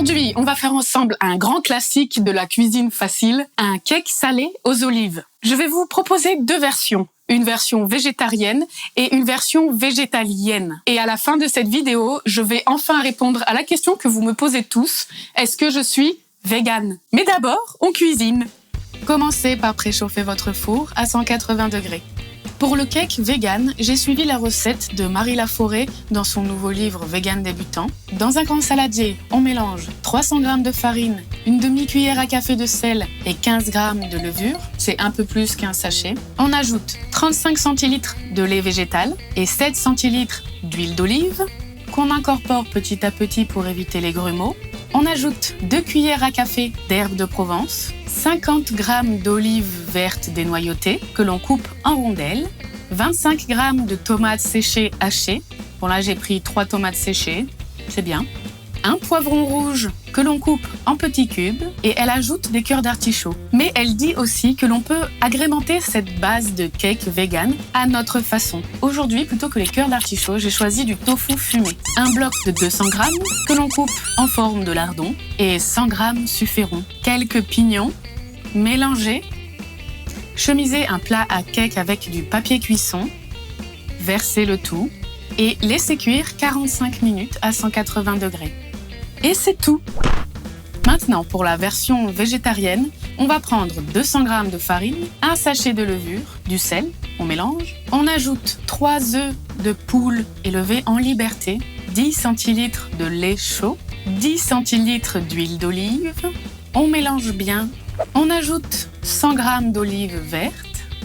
Aujourd'hui, on va faire ensemble un grand classique de la cuisine facile, un cake salé aux olives. Je vais vous proposer deux versions. Une version végétarienne et une version végétalienne. Et à la fin de cette vidéo, je vais enfin répondre à la question que vous me posez tous. Est-ce que je suis végane? Mais d'abord, on cuisine. Commencez par préchauffer votre four à 180 degrés. Pour le cake vegan, j'ai suivi la recette de Marie Laforêt dans son nouveau livre Vegan débutant. Dans un grand saladier, on mélange 300 g de farine, une demi-cuillère à café de sel et 15 g de levure. C'est un peu plus qu'un sachet. On ajoute 35 centilitres de lait végétal et 7 centilitres d'huile d'olive qu'on incorpore petit à petit pour éviter les grumeaux. On ajoute 2 cuillères à café d'herbes de Provence, 50 g d'olives vertes dénoyautées que l'on coupe en rondelles, 25 g de tomates séchées hachées. Bon là j'ai pris 3 tomates séchées, c'est bien. Un poivron rouge que l'on coupe en petits cubes et elle ajoute des cœurs d'artichaut. Mais elle dit aussi que l'on peut agrémenter cette base de cake vegan à notre façon. Aujourd'hui, plutôt que les cœurs d'artichaut, j'ai choisi du tofu fumé. Un bloc de 200 g que l'on coupe en forme de lardon et 100 g suffiront. Quelques pignons mélangés. Chemisez un plat à cake avec du papier cuisson. Versez le tout et laissez cuire 45 minutes à 180 degrés. Et c'est tout. Maintenant, pour la version végétarienne, on va prendre 200 g de farine, un sachet de levure, du sel, on mélange. On ajoute 3 œufs de poule élevés en liberté, 10 centilitres de lait chaud, 10 centilitres d'huile d'olive. On mélange bien. On ajoute 100 g d'olives vertes,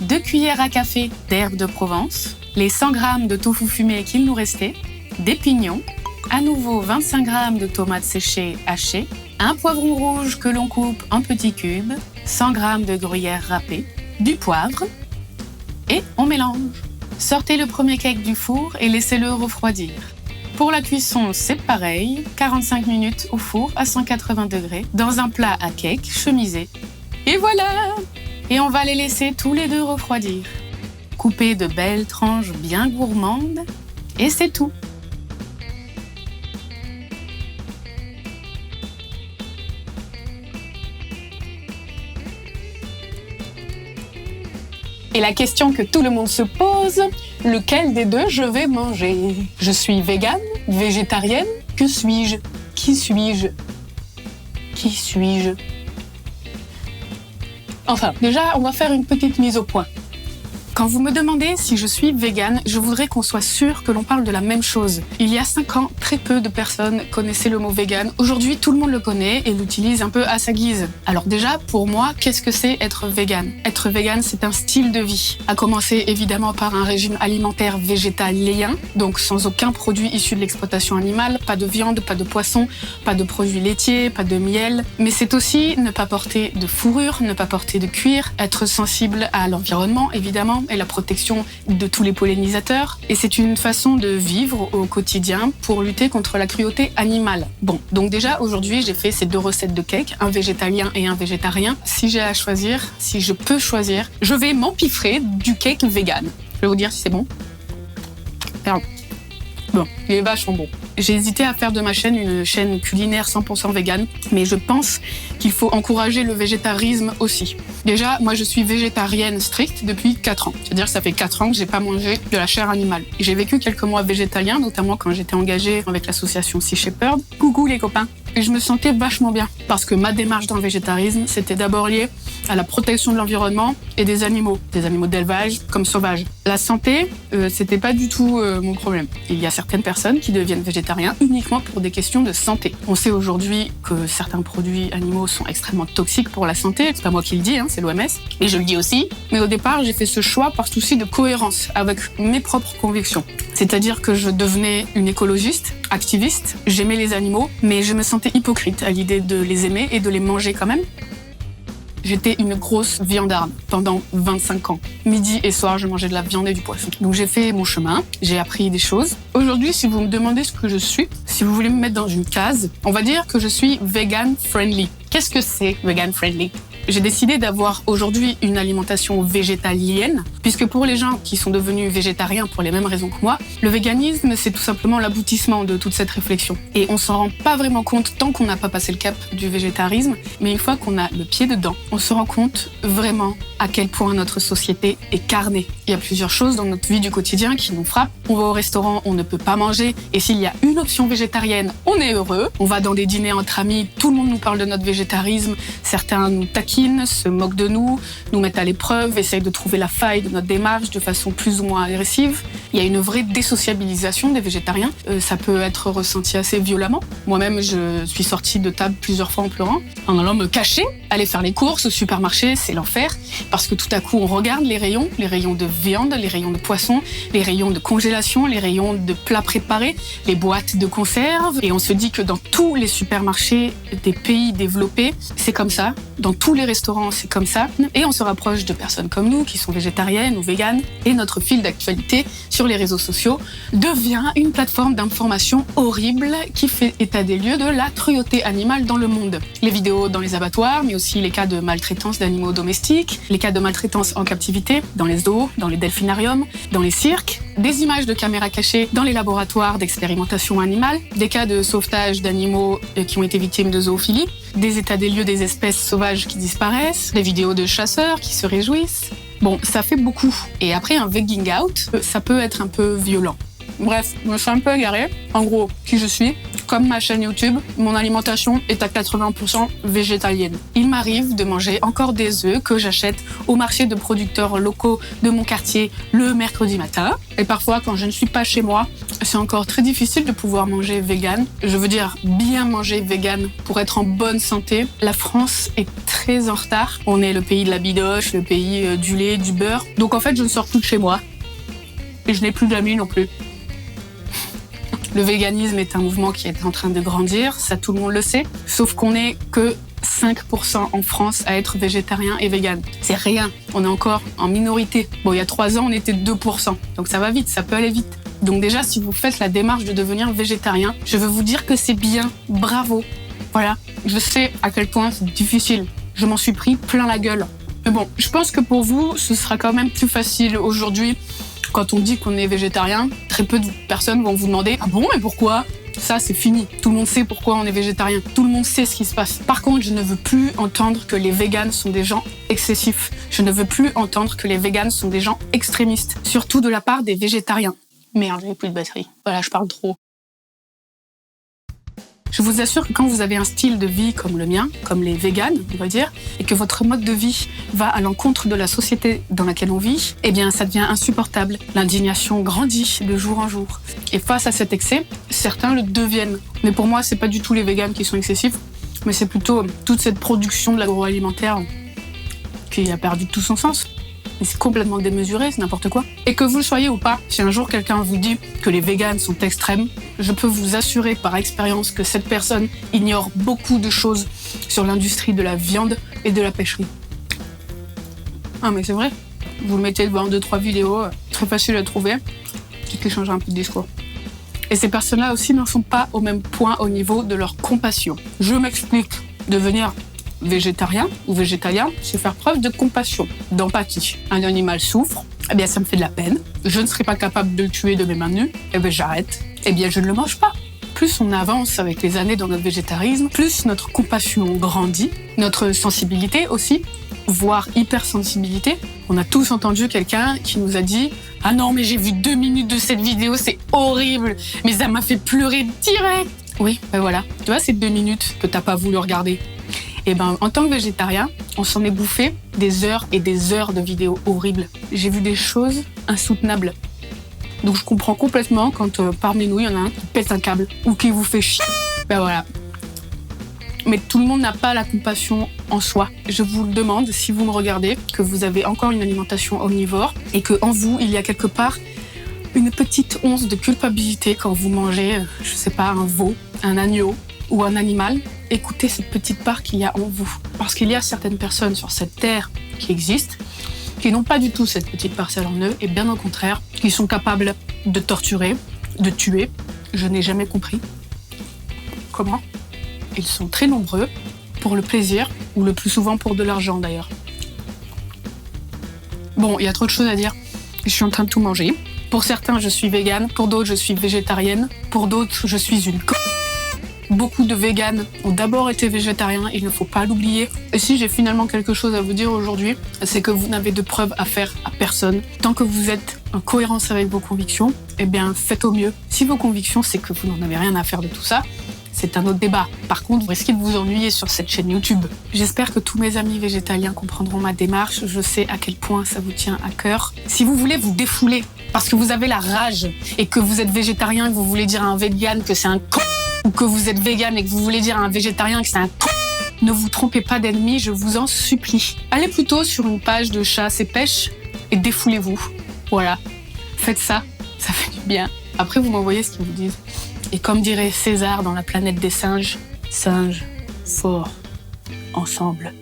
2 cuillères à café d'herbes de Provence, les 100 g de tofu fumé qu'il nous restait, des pignons, à nouveau 25 g de tomates séchées hachées, un poivron rouge que l'on coupe en petits cubes, 100 g de gruyère râpée, du poivre et on mélange. Sortez le premier cake du four et laissez-le refroidir. Pour la cuisson, c'est pareil, 45 minutes au four à 180 degrés dans un plat à cake chemisé. Et voilà! Et on va les laisser tous les deux refroidir. Coupez de belles tranches bien gourmandes et c'est tout. Et la question que tout le monde se pose, lequel des deux je vais manger? Je suis végane, végétarienne, que suis-je? Qui suis-je? Qui suis-je? Enfin, déjà, on va faire une petite mise au point. Quand vous me demandez si je suis végane, je voudrais qu'on soit sûr que l'on parle de la même chose. Il y a 5 ans, très peu de personnes connaissaient le mot végane. Aujourd'hui, tout le monde le connaît et l'utilise un peu à sa guise. Alors déjà, pour moi, qu'est-ce que c'est être végane? Être végane, c'est un style de vie. À commencer évidemment par un régime alimentaire végétalien, donc sans aucun produit issu de l'exploitation animale, pas de viande, pas de poisson, pas de produits laitiers, pas de miel. Mais c'est aussi ne pas porter de fourrure, ne pas porter de cuir, être sensible à l'environnement, évidemment, et la protection de tous les pollinisateurs. Et c'est une façon de vivre au quotidien pour lutter contre la cruauté animale. Bon, donc déjà aujourd'hui j'ai fait ces 2 recettes de cake, un végétalien et un végétarien. Si j'ai à choisir, si je peux choisir, je vais m'empiffrer du cake vegan. Je vais vous dire si c'est bon. Pardon. Bon, il est vachement bon. J'ai hésité à faire de ma chaîne une chaîne culinaire 100% végane, mais je pense qu'il faut encourager le végétarisme aussi. Déjà, moi je suis végétarienne stricte depuis 4 ans. C'est-à-dire que ça fait 4 ans que j'ai pas mangé de la chair animale. J'ai vécu quelques mois végétalien, notamment quand j'étais engagée avec l'association Sea Shepherd. Coucou les copains! Et je me sentais vachement bien, parce que ma démarche dans le végétarisme, c'était d'abord lié à la protection de l'environnement et des animaux d'élevage comme sauvages. La santé, c'était pas du tout mon problème. Il y a certaines personnes qui deviennent végétariens uniquement pour des questions de santé. On sait aujourd'hui que certains produits animaux sont extrêmement toxiques pour la santé. C'est pas moi qui le dis, c'est l'OMS. Et je le dis aussi. Mais au départ, j'ai fait ce choix par souci de cohérence avec mes propres convictions. C'est-à-dire que je devenais une écologiste, activiste. J'aimais les animaux, mais je me sentais hypocrite à l'idée de les aimer et de les manger quand même. J'étais une grosse viandarde pendant 25 ans. Midi et soir, je mangeais de la viande et du poisson. Donc j'ai fait mon chemin, j'ai appris des choses. Aujourd'hui, si vous me demandez ce que je suis, si vous voulez me mettre dans une case, on va dire que je suis vegan friendly. Qu'est-ce que c'est vegan friendly? J'ai décidé d'avoir aujourd'hui une alimentation végétalienne, puisque pour les gens qui sont devenus végétariens pour les mêmes raisons que moi, le véganisme, c'est tout simplement l'aboutissement de toute cette réflexion. Et on s'en rend pas vraiment compte tant qu'on n'a pas passé le cap du végétarisme, mais une fois qu'on a le pied dedans, on se rend compte vraiment à quel point notre société est carnée. Il y a plusieurs choses dans notre vie du quotidien qui nous frappent. On va au restaurant, on ne peut pas manger, et s'il y a une option végétarienne, on est heureux. On va dans des dîners entre amis, tout le monde nous parle de notre végétarisme, certains nous taquinent, se moquent de nous mettent à l'épreuve, essayent de trouver la faille de notre démarche de façon plus ou moins agressive. Il y a une vraie désociabilisation des végétariens. Ça peut être ressenti assez violemment. Moi-même, je suis sortie de table plusieurs fois en pleurant, en allant me cacher, aller faire les courses au supermarché, c'est l'enfer, parce que tout à coup, on regarde les rayons de viande, les rayons de poisson, les rayons de congélation, les rayons de plats préparés, les boîtes de conserve, et on se dit que dans tous les supermarchés des pays développés, c'est comme ça. Dans tous les restaurants, c'est comme ça. Et on se rapproche de personnes comme nous, qui sont végétariennes ou véganes. Et notre fil d'actualité sur les réseaux sociaux devient une plateforme d'information horrible qui fait état des lieux de la cruauté animale dans le monde. Les vidéos dans les abattoirs, mais aussi les cas de maltraitance d'animaux domestiques, les cas de maltraitance en captivité, dans les zoos, dans les delphinariums, dans les cirques, des images de caméras cachées dans les laboratoires d'expérimentation animale, des cas de sauvetage d'animaux qui ont été victimes de zoophilie, des états des lieux des espèces sauvages qui disparaissent, des vidéos de chasseurs qui se réjouissent. Bon, ça fait beaucoup. Et après un vegging out, ça peut être un peu violent. Bref, je me suis un peu égarée. En gros, qui je suis, comme ma chaîne YouTube, mon alimentation est à 80% végétalienne. Il m'arrive de manger encore des œufs que j'achète au marché de producteurs locaux de mon quartier le mercredi matin. Et parfois, quand je ne suis pas chez moi, c'est encore très difficile de pouvoir manger vegan. Je veux dire bien manger vegan pour être en bonne santé. La France est très en retard. On est le pays de la bidoche, le pays du lait, du beurre. Donc en fait, je ne sors plus de chez moi. Et je n'ai plus d'amis non plus. Le véganisme est un mouvement qui est en train de grandir, ça tout le monde le sait, sauf qu'on n'est que 5% en France à être végétarien et vegan. C'est rien, on est encore en minorité. Bon, il y a 3 ans, on était 2%, donc ça va vite, ça peut aller vite. Donc déjà, si vous faites la démarche de devenir végétarien, je veux vous dire que c'est bien, bravo. Voilà, je sais à quel point c'est difficile, je m'en suis pris plein la gueule. Mais bon, je pense que pour vous, ce sera quand même plus facile aujourd'hui. Quand on dit qu'on est végétarien, très peu de personnes vont vous demander « Ah bon, mais pourquoi ?» Ça, c'est fini. Tout le monde sait pourquoi on est végétarien. Tout le monde sait ce qui se passe. Par contre, je ne veux plus entendre que les véganes sont des gens excessifs. Je ne veux plus entendre que les véganes sont des gens extrémistes. Surtout de la part des végétariens. Merde, j'ai plus de batterie. Voilà, je parle trop. Je vous assure que quand vous avez un style de vie comme le mien, comme les véganes, on va dire, et que votre mode de vie va à l'encontre de la société dans laquelle on vit, eh bien, ça devient insupportable. L'indignation grandit de jour en jour. Et face à cet excès, certains le deviennent. Mais pour moi, c'est pas du tout les véganes qui sont excessifs, mais c'est plutôt toute cette production de l'agroalimentaire qui a perdu tout son sens. Et c'est complètement démesuré, c'est n'importe quoi. Et que vous le soyez ou pas, si un jour quelqu'un vous dit que les véganes sont extrêmes, je peux vous assurer par expérience que cette personne ignore beaucoup de choses sur l'industrie de la viande et de la pêcherie. Ah mais c'est vrai, vous le mettez devant 2-3 vidéos, très facile à trouver, qui change un peu de discours. Et ces personnes-là aussi n'en sont pas au même point au niveau de leur compassion. Je m'explique, devenir végétarien ou végétalien, c'est faire preuve de compassion, d'empathie. Un animal souffre, eh bien ça me fait de la peine. Je ne serai pas capable de le tuer de mes mains nues, eh bien j'arrête. Eh bien je ne le mange pas. Plus on avance avec les années dans notre végétarisme, plus notre compassion grandit, notre sensibilité aussi, voire hypersensibilité. On a tous entendu quelqu'un qui nous a dit « Ah non, mais j'ai vu 2 minutes de cette vidéo, c'est horrible, mais ça m'a fait pleurer direct !» Oui, ben voilà, tu vois ces 2 minutes que t'as pas voulu regarder. Et ben, en tant que végétarien, on s'en est bouffé des heures et des heures de vidéos horribles. J'ai vu des choses insoutenables. Donc je comprends complètement quand parmi nous, il y en a un qui pète un câble ou qui vous fait chier. Ben voilà. Mais tout le monde n'a pas la compassion en soi. Je vous le demande, si vous me regardez, que vous avez encore une alimentation omnivore et que en vous, il y a quelque part une petite once de culpabilité quand vous mangez, je sais pas, un veau, un agneau ou un animal. Écoutez cette petite part qu'il y a en vous. Parce qu'il y a certaines personnes sur cette terre qui existent, qui n'ont pas du tout cette petite parcelle en eux, et bien au contraire, qui sont capables de torturer, de tuer. Je n'ai jamais compris comment. Ils sont très nombreux, pour le plaisir, ou le plus souvent pour de l'argent d'ailleurs. Bon, il y a trop de choses à dire. Je suis en train de tout manger. Pour certains, je suis végane. Pour d'autres, je suis végétarienne. Pour d'autres, je suis une Beaucoup de véganes ont d'abord été végétariens, il ne faut pas l'oublier. Et si j'ai finalement quelque chose à vous dire aujourd'hui, c'est que vous n'avez de preuves à faire à personne. Tant que vous êtes en cohérence avec vos convictions, eh bien faites au mieux. Si vos convictions, c'est que vous n'en avez rien à faire de tout ça, c'est un autre débat. Par contre, vous risquez de vous ennuyer sur cette chaîne YouTube. J'espère que tous mes amis végétaliens comprendront ma démarche. Je sais à quel point ça vous tient à cœur. Si vous voulez vous défouler parce que vous avez la rage et que vous êtes végétarien et que vous voulez dire à un vegan que c'est un con, ou que vous êtes vegan et que vous voulez dire à un végétarien que c'est un con, ne vous trompez pas d'ennemi, je vous en supplie. Allez plutôt sur une page de chasse et pêche et défoulez-vous. Voilà. Faites ça, ça fait du bien. Après, vous m'envoyez ce qu'ils vous disent. Et comme dirait César dans La planète des singes, singes forts ensemble.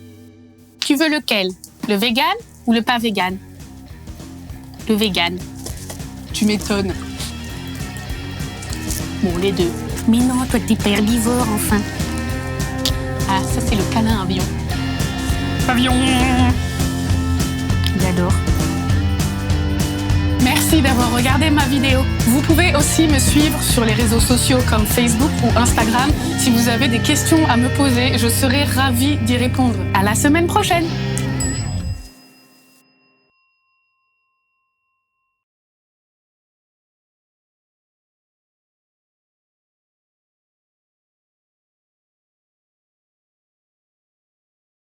Tu veux lequel? Le vegan ou le pas vegan? Le vegan. Tu m'étonnes. Bon, les deux. Mais non, toi t'es pas herbivore, enfin. Ah, ça c'est le câlin avion. Avion. J'adore. Merci d'avoir regardé ma vidéo. Vous pouvez aussi me suivre sur les réseaux sociaux comme Facebook ou Instagram. Si vous avez des questions à me poser, je serai ravie d'y répondre. À la semaine prochaine.